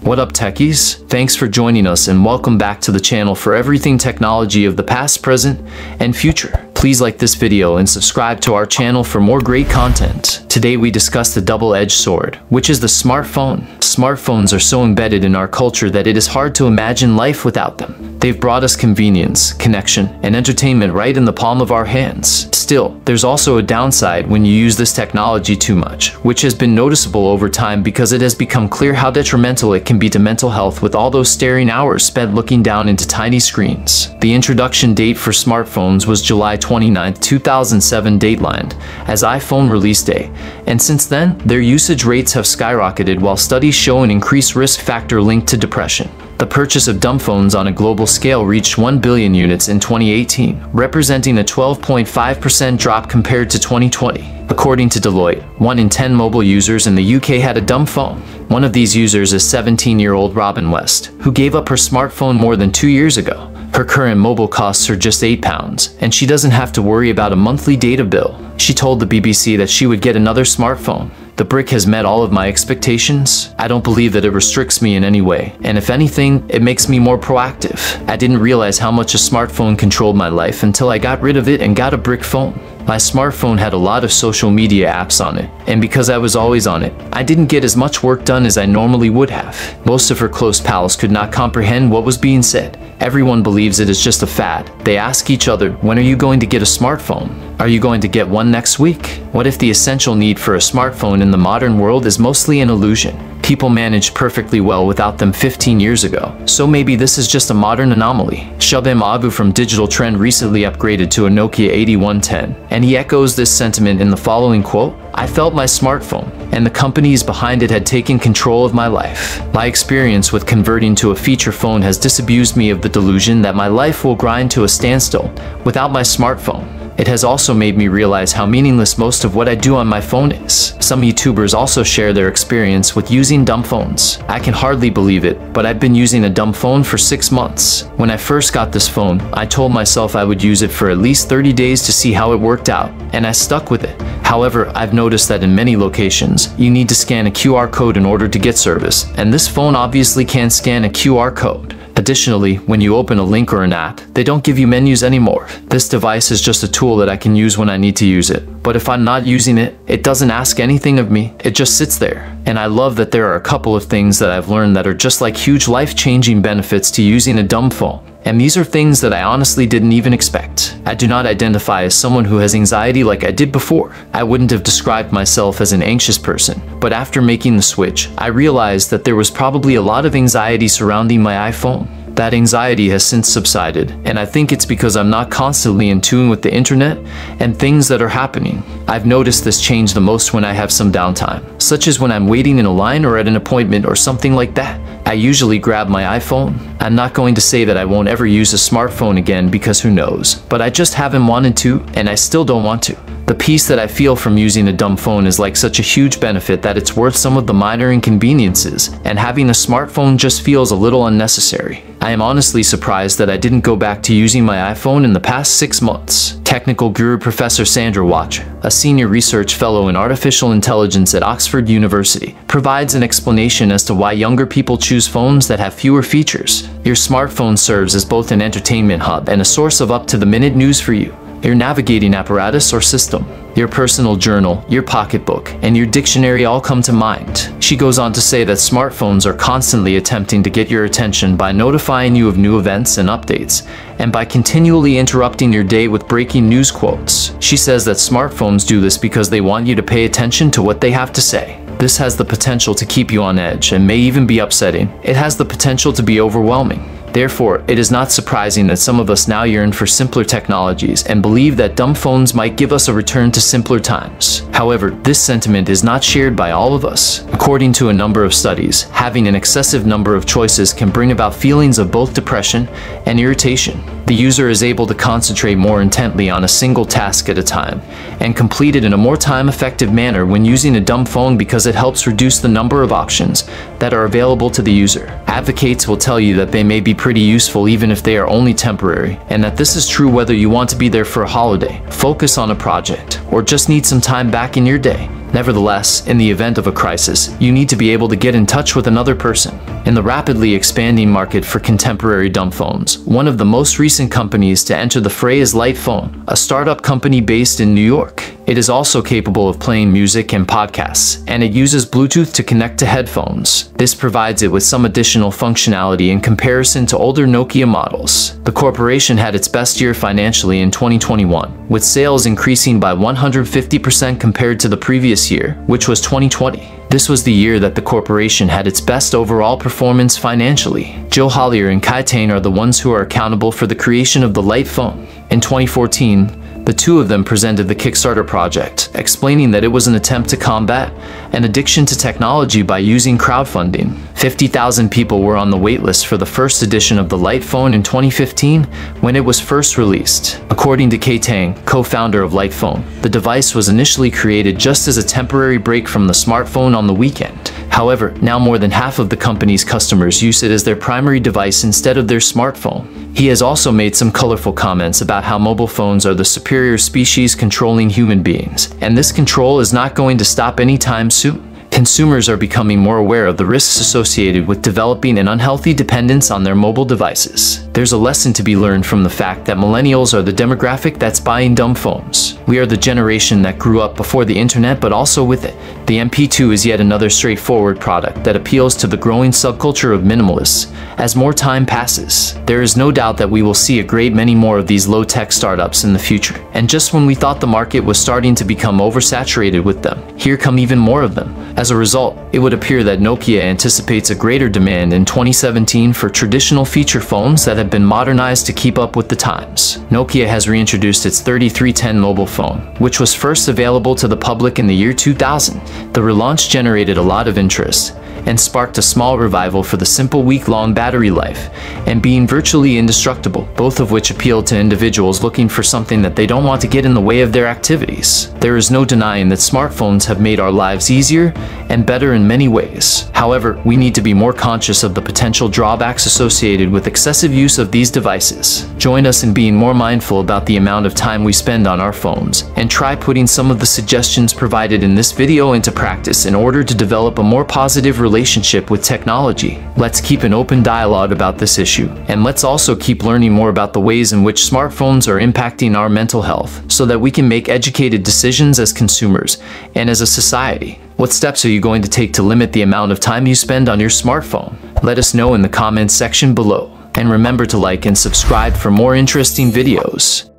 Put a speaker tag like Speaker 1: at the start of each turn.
Speaker 1: What up, techies? Thanks for joining us and welcome back to the channel for everything technology of the past, present, and future. Please like this video and subscribe to our channel for more great content. Today we discuss the double-edged sword, which is the smartphone. Smartphones are so embedded in our culture that it is hard to imagine life without them. They've brought us convenience, connection, and entertainment right in the palm of our hands. Still, there's also a downside when you use this technology too much, which has been noticeable over time because it has become clear how detrimental it can be to mental health with all those staring hours spent looking down into tiny screens. The introduction date for smartphones was July 29, 2007 datelined as iPhone release day, and since then, their usage rates have skyrocketed while studies show an increased risk factor linked to depression. The purchase of dumb phones on a global scale reached 1 billion units in 2018, representing a 12.5% drop compared to 2020. According to Deloitte, 1 in 10 mobile users in the UK had a dumb phone. One of these users is 17-year-old Robin West, who gave up her smartphone more than 2 years ago. Her current mobile costs her just £8, and she doesn't have to worry about a monthly data bill. She told the BBC that she would get another smartphone. The brick has met all of my expectations. I don't believe that it restricts me in any way, and if anything, it makes me more proactive. I didn't realize how much a smartphone controlled my life until I got rid of it and got a brick phone. My smartphone had a lot of social media apps on it, and because I was always on it, I didn't get as much work done as I normally would have. Most of her close pals could not comprehend what was being said. Everyone believes it is just a fad. They ask each other, when are you going to get a smartphone? Are you going to get one next week? What if the essential need for a smartphone in the modern world is mostly an illusion? People managed perfectly well without them 15 years ago, so maybe this is just a modern anomaly. Shubham Agu from Digital Trend recently upgraded to a Nokia 8110, and he echoes this sentiment in the following quote, "I felt my smartphone, and the companies behind it had taken control of my life. My experience with converting to a feature phone has disabused me of the delusion that my life will grind to a standstill without my smartphone. It has also made me realize how meaningless most of what I do on my phone is." Some YouTubers also share their experience with using dumb phones. "I can hardly believe it, but I've been using a dumb phone for 6 months. When I first got this phone, I told myself I would use it for at least 30 days to see how it worked out, and I stuck with it. However, I've noticed that in many locations, you need to scan a QR code in order to get service, and this phone obviously can't scan a QR code. Additionally, when you open a link or an app, they don't give you menus anymore. This device is just a tool that I can use when I need to use it. But if I'm not using it, it doesn't ask anything of me. It just sits there. And I love that there are a couple of things that I've learned that are just like huge life-changing benefits to using a dumb phone. And these are things that I honestly didn't even expect. I do not identify as someone who has anxiety like I did before. I wouldn't have described myself as an anxious person. But after making the switch, I realized that there was probably a lot of anxiety surrounding my iPhone. That anxiety has since subsided, and I think it's because I'm not constantly in tune with the internet and things that are happening. I've noticed this change the most when I have some downtime, such as when I'm waiting in a line or at an appointment or something like that. I usually grab my iPhone. I'm not going to say that I won't ever use a smartphone again because who knows, but I just haven't wanted to, and I still don't want to. The peace that I feel from using a dumb phone is like such a huge benefit that it's worth some of the minor inconveniences, and having a smartphone just feels a little unnecessary. I am honestly surprised that I didn't go back to using my iPhone in the past 6 months. Technical guru Professor Sandra Watch, a senior research fellow in artificial intelligence at Oxford University, provides an explanation as to why younger people choose phones that have fewer features. Your smartphone serves as both an entertainment hub and a source of up-to-the-minute news for you. Your navigating apparatus or system, your personal journal, your pocketbook, and your dictionary all come to mind. She goes on to say that smartphones are constantly attempting to get your attention by notifying you of new events and updates, and by continually interrupting your day with breaking news quotes. She says that smartphones do this because they want you to pay attention to what they have to say. This has the potential to keep you on edge and may even be upsetting. It has the potential to be overwhelming. Therefore, it is not surprising that some of us now yearn for simpler technologies and believe that dumb phones might give us a return to simpler times. However, this sentiment is not shared by all of us. According to a number of studies, having an excessive number of choices can bring about feelings of both depression and irritation. The user is able to concentrate more intently on a single task at a time and complete it in a more time-effective manner when using a dumb phone because it helps reduce the number of options that are available to the user. Advocates will tell you that they may be pretty useful even if they are only temporary, and that this is true whether you want to be there for a holiday, focus on a project, or just need some time back in your day. Nevertheless, in the event of a crisis, you need to be able to get in touch with another person. In the rapidly expanding market for contemporary dumb phones, one of the most recent companies to enter the fray is Light Phone, a startup company based in New York. It is also capable of playing music and podcasts, and it uses Bluetooth to connect to headphones. This provides it with some additional functionality in comparison to older Nokia models. The corporation had its best year financially in 2021, with sales increasing by 150% compared to the previous year, which was 2020. This was the year that the corporation had its best overall performance financially. Joe Hollier and Kai Tane are the ones who are accountable for the creation of the Light Phone. In 2014, the two of them presented the Kickstarter project, explaining that it was an attempt to combat an addiction to technology by using crowdfunding. 50,000 people were on the waitlist for the first edition of the Light Phone in 2015 when it was first released. According to Kai Tang, co-founder of Light Phone, the device was initially created just as a temporary break from the smartphone on the weekend. However, now more than half of the company's customers use it as their primary device instead of their smartphone. He has also made some colorful comments about how mobile phones are the superior species controlling human beings, and this control is not going to stop anytime soon. Consumers are becoming more aware of the risks associated with developing an unhealthy dependence on their mobile devices. There's a lesson to be learned from the fact that millennials are the demographic that's buying dumb phones. We are the generation that grew up before the internet but also with it. The MP2 is yet another straightforward product that appeals to the growing subculture of minimalists. As more time passes, there is no doubt that we will see a great many more of these low-tech startups in the future. And just when we thought the market was starting to become oversaturated with them, here come even more of them. As a result, it would appear that Nokia anticipates a greater demand in 2017 for traditional feature phones that have been modernized to keep up with the times. Nokia has reintroduced its 3310 mobile phone, which was first available to the public in the year 2000. The relaunch generated a lot of interest and sparked a small revival for the simple week-long battery life and being virtually indestructible, both of which appeal to individuals looking for something that they don't want to get in the way of their activities. There is no denying that smartphones have made our lives easier and better in many ways. However, we need to be more conscious of the potential drawbacks associated with excessive use of these devices. Join us in being more mindful about the amount of time we spend on our phones, and try putting some of the suggestions provided in this video into practice in order to develop a more positive relationship with technology. Let's keep an open dialogue about this issue, and let's also keep learning more about the ways in which smartphones are impacting our mental health, so that we can make educated decisions as consumers and as a society. What steps are you going to take to limit the amount of time you spend on your smartphone? Let us know in the comments section below. And remember to like and subscribe for more interesting videos.